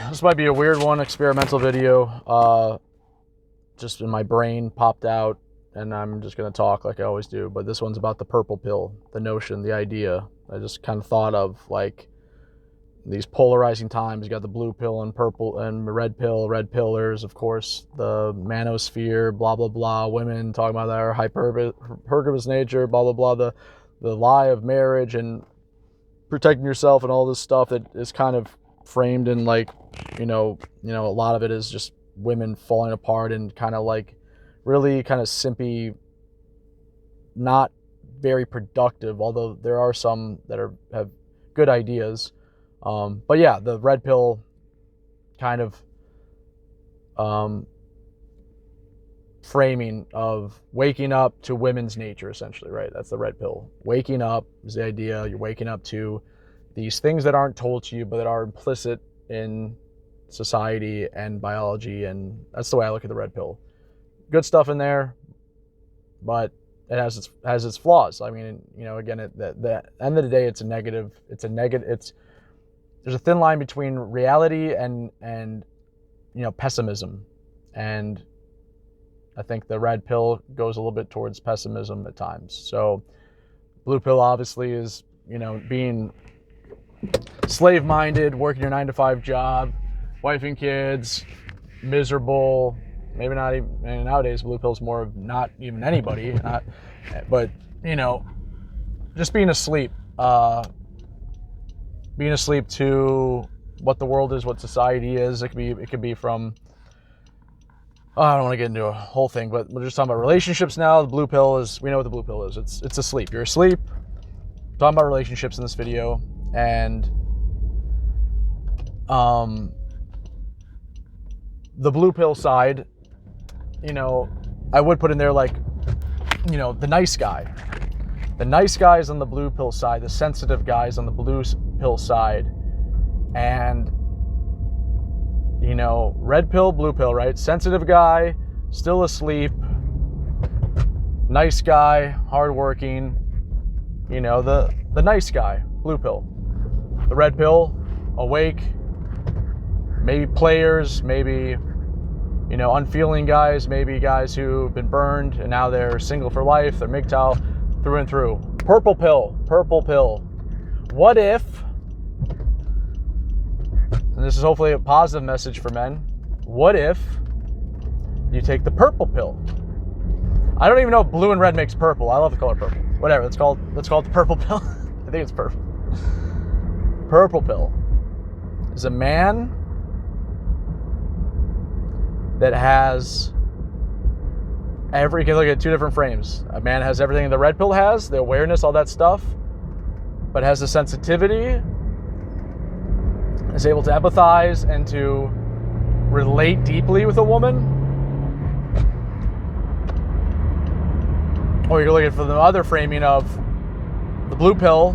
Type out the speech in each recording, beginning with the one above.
This might be a weird one, experimental video. Just in my brain popped out, and I'm just going to talk like I always do. But this one's about the purple pill, the notion, the idea. I just kind of thought of like these polarizing times. You got the blue pill and purple and red pill, red pillars, of course, the manosphere, blah, blah, blah. Women talking about their hypergamous nature, blah, blah, blah. The lie of marriage and protecting yourself and all this stuff that is kind of framed in like, a lot of it is just women falling apart and kind of like really kind of simpy, not very productive, although there are some that have good ideas. But yeah, the red pill kind of framing of waking up to women's nature, essentially, right? That's the red pill. Waking up is the idea. You're waking up to these things that aren't told to you, but that are implicit in society and biology, and that's the way I look at the red pill. Good stuff in there, but it has its flaws. I mean, again, at the end of the day, it's a negative. There's a thin line between reality and pessimism, and I think the red pill goes a little bit towards pessimism at times. So blue pill obviously is being slave-minded, working your 9-to-5 job, wife and kids, miserable. Maybe not even, and nowadays blue pill's more of not even anybody, but just being asleep. Being asleep to what the world is, what society is. It could be from, I don't want to get into a whole thing, but we're just talking about relationships now. The blue pill is, we know what the blue pill is. It's asleep. You're asleep. I'm talking about relationships in this video, and the blue pill side, I would put in there like, the nice guy. The nice guys on the blue pill side, the sensitive guys on the blue pill side, and red pill, blue pill, right? Sensitive guy, still asleep, nice guy, hardworking, the nice guy, blue pill. The red pill, awake, maybe players, maybe unfeeling guys, maybe guys who've been burned and now they're single for life, they're MGTOW through and through. Purple pill. What if, and this is hopefully a positive message for men, what if you take the purple pill? I don't even know if blue and red makes purple. I love the color purple. Whatever, let's call it the purple pill. I think it's purple. Purple pill is a man that has you can look at two different frames. A man has everything the red pill has, the awareness, all that stuff, but has the sensitivity, is able to empathize and to relate deeply with a woman. Or you can look at for the other framing of the blue pill,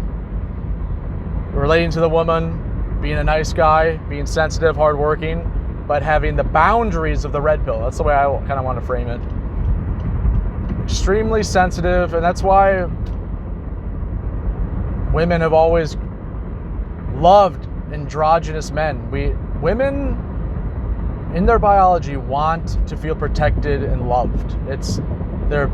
relating to the woman, being a nice guy, being sensitive, hardworking, but having the boundaries of the red pill. That's the way I kind of want to frame it. Extremely sensitive, and that's why women have always loved androgynous men. Women in their biology want to feel protected and loved. They're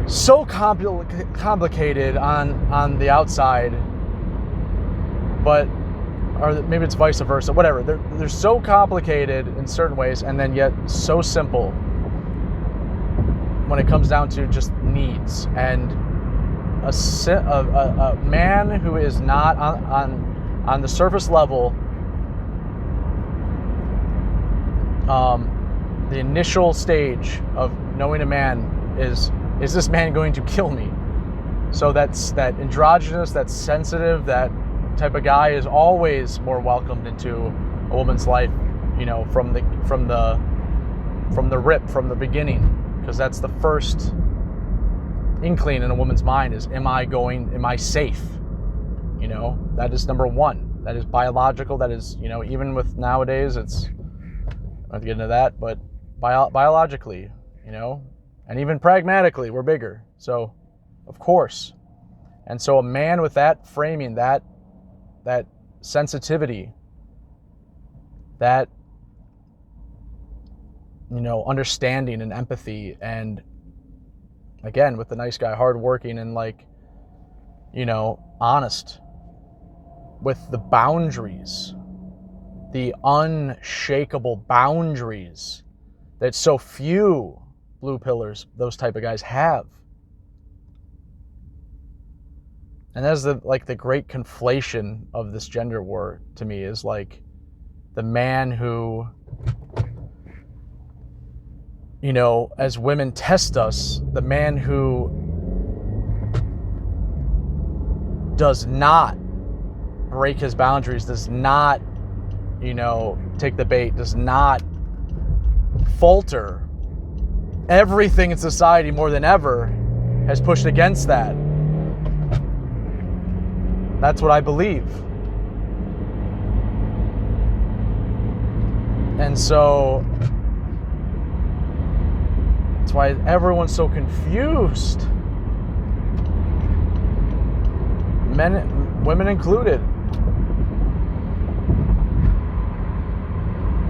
so complicated on the outside, but or maybe it's vice versa, whatever. They're so complicated in certain ways, and then yet so simple when it comes down to just needs. And a man who is not on the surface level, the initial stage of knowing a man is this man going to kill me? So that's that androgynous, that sensitive, that type of guy is always more welcomed into a woman's life, from the rip, from the beginning, because that's the first inkling in a woman's mind is, am I safe? That is number one. That is biological. That is, even with nowadays, I don't have to get into that, but biologically, and even pragmatically, we're bigger. So, of course. And so a man with that framing, that sensitivity, that, understanding and empathy, and again, with the nice guy, hardworking and honest, with the boundaries, the unshakable boundaries that so few blue pillars, those type of guys, have. And that's the great conflation of this gender war to me, is like the man who, as women test us, the man who does not break his boundaries, does not, take the bait, does not falter. Everything in society more than ever has pushed against that. That's what I believe. And so that's why everyone's so confused. Men, women included.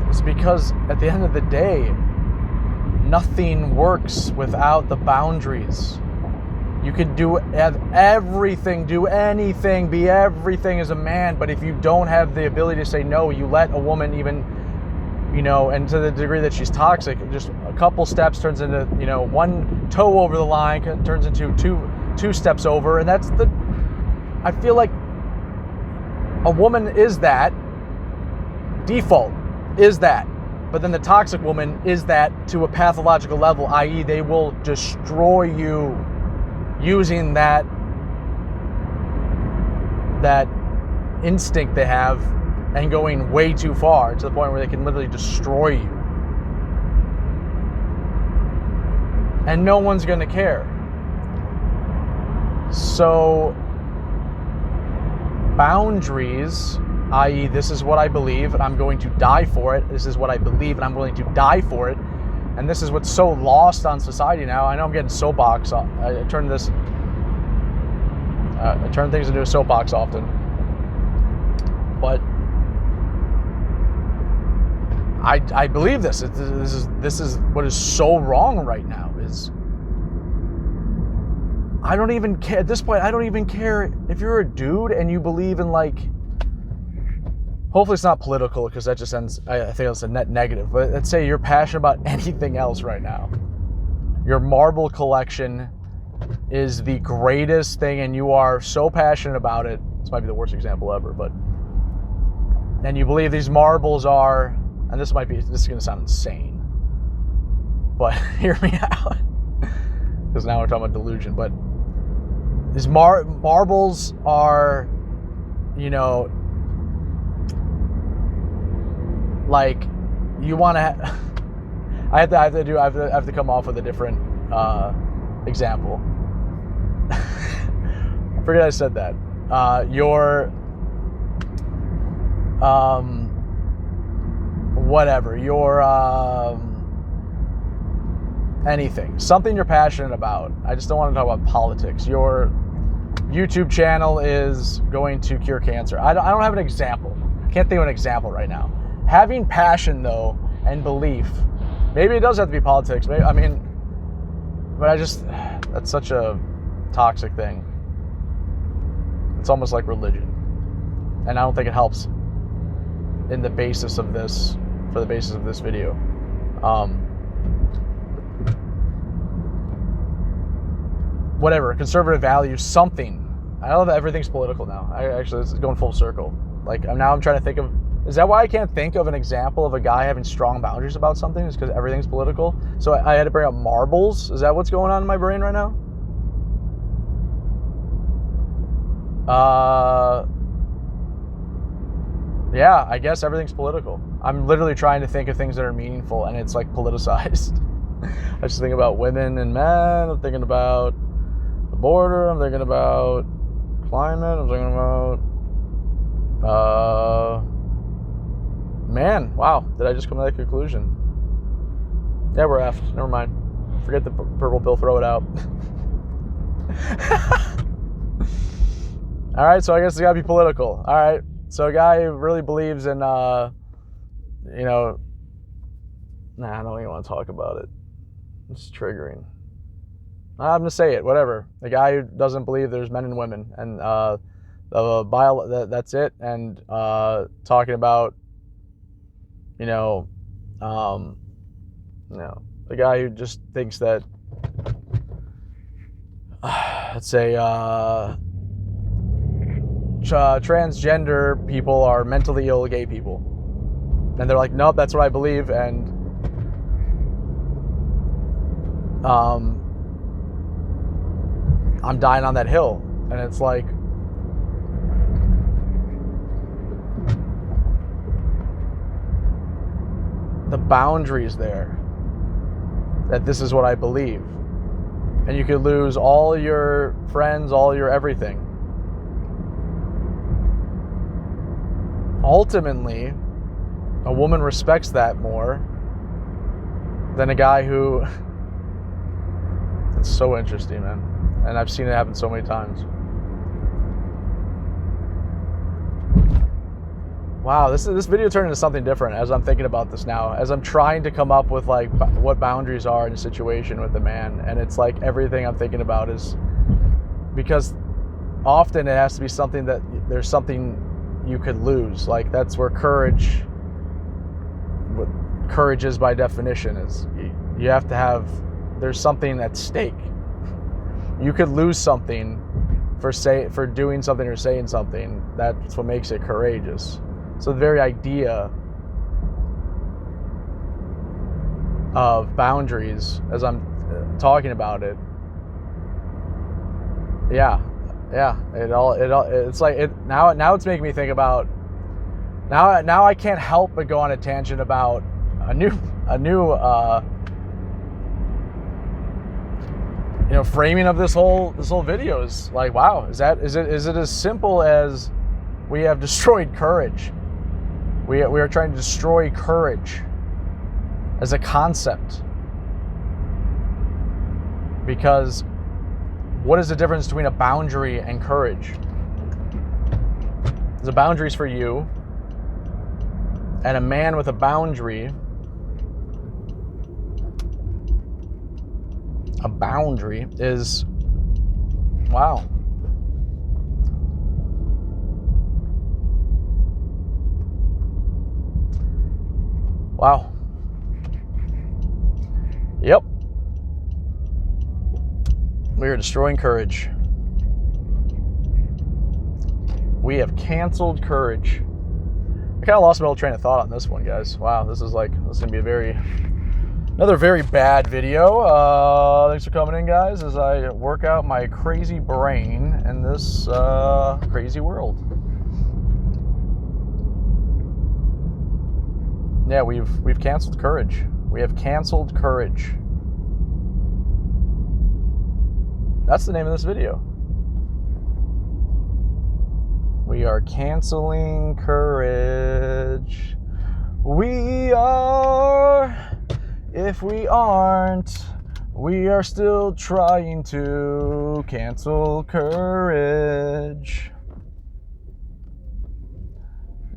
It's because at the end of the day, nothing works without the boundaries. You can do everything, do anything, be everything as a man, but if you don't have the ability to say no, you let a woman even, and to the degree that she's toxic, just a couple steps turns into, one toe over the line turns into two steps over, and I feel like a woman is that, default is that, but then the toxic woman is that to a pathological level, i.e. they will destroy you using that instinct they have and going way too far to the point where they can literally destroy you. And no one's going to care. So boundaries, i.e. this is what I believe and I'm going to die for it. This is what I believe and I'm willing to die for it. And this is what's so lost on society now. I know I'm getting soapbox. I turn things into a soapbox often. But I believe this. This is what is so wrong right now. Is I don't even care at this point. I don't even care if you're a dude and you believe in hopefully it's not political, because that just ends, I think it's a net negative. But let's say you're passionate about anything else right now. Your marble collection is the greatest thing and you are so passionate about it. This might be the worst example ever, but and you believe these marbles are, and this is going to sound insane, but hear me out, because now we're talking about delusion. But these marbles are, you want to. I have to come off with a different example. I forget I said that. Anything, something you're passionate about. I just don't want to talk about politics. Your YouTube channel is going to cure cancer. I don't have an example. Can't think of an example right now. Having passion though and belief, maybe it does have to be politics. But that's such a toxic thing. It's almost like religion, and I don't think it helps in the basis of this, for the basis of this video. Whatever, conservative values, something. I know that everything's political now. It's going full circle. I'm trying to think of, is that why I can't think of an example of a guy having strong boundaries about something? Is because everything's political? So I had to bring up marbles? Is that what's going on in my brain right now? Yeah, I guess everything's political. I'm literally trying to think of things that are meaningful, and it's politicized. I just think about women and men. I'm thinking about the border. I'm thinking about climate. I'm thinking about man. Wow, did I just come to that conclusion? Yeah, we're effed. Never mind. Forget the purple pill. Throw it out. All right, so I guess it's got to be political. All right, so a guy who really believes in you know, nah, I don't even want to talk about it. It's triggering. I'm gonna say it. Whatever. The guy who doesn't believe there's men and women, and that's it. And talking about, you know, the guy who just thinks that, let's say, transgender people are mentally ill gay people, and they're like, nope, that's what I believe, and I'm dying on that hill. And it's like, the boundaries there, that this is what I believe, and you could lose all your friends, all your everything. Ultimately, a woman respects that more than a guy who... It's so interesting, man. And I've seen it happen so many times. Wow, this video turned into something different as I'm thinking about this now. As I'm trying to come up with like what boundaries are in a situation with a man, and it's like everything I'm thinking about is, because often it has to be something that there's something you could lose. Like that's where courage, what courage is by definition, is you have to have, there's something at stake. You could lose something for doing something or saying something. That's what makes it courageous. So the very idea of boundaries, as I'm talking about it, it's like it now it's making me think about, now I can't help but go on a tangent about a new framing of this whole video. Is like, wow, is it as simple as we have destroyed courage? We are trying to destroy courage as a concept. Because what is the difference between a boundary and courage? The boundary is for you, and a man with a boundary, is, wow. Wow. Yep. We are destroying courage. We have canceled courage. I kind of lost my whole train of thought on this one, guys. Wow, this is going to be another very bad video. Thanks for coming in, guys, as I work out my crazy brain in this crazy world. Yeah, we've canceled courage. We have canceled courage. That's the name of this video. We are canceling courage. We are. If we aren't, we are still trying to cancel courage.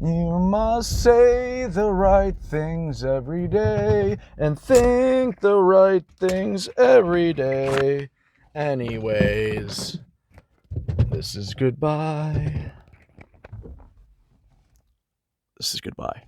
You must say the right things every day and think the right things every day. Anyways, this is goodbye. This is goodbye.